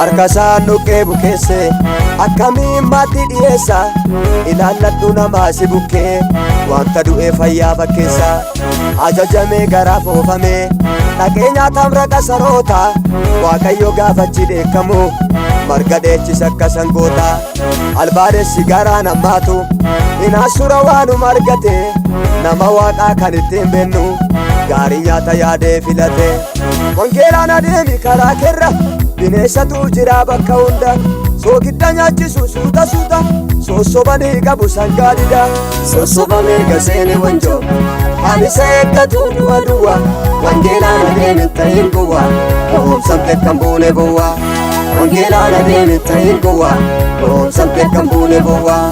Harkasaan nuqqee bukeesse akkamiin maatti dhiyeessa ilaalladhu namaa si bukkee wanta du'ee fayyaa fakkeessa ajajamee garaaf oofamee dhaqee nyaatam raqa saroota Waaqayyo gaafachi dheekkamu marga dheechis akka sangoota albaaressi garaa nammaatu inaasura waanuma argate nama Waaqaa kan ittiin bennu gaarii nyaata yaadee filate wangeelaan adeemi karaa kerra bineensatu jira bakka hunda soogidda nyaachisu suuta suuta sossobanii qabu sangaadhidha sossobamee gaseene wanjoo ani isa eeggatu du'a du'a wangeelaan adeemi ta'in gowwaa boomsamte kan buune bowwaa wangeelaan adeemi ta'in gowwaa boomsamte kan buune bowwaa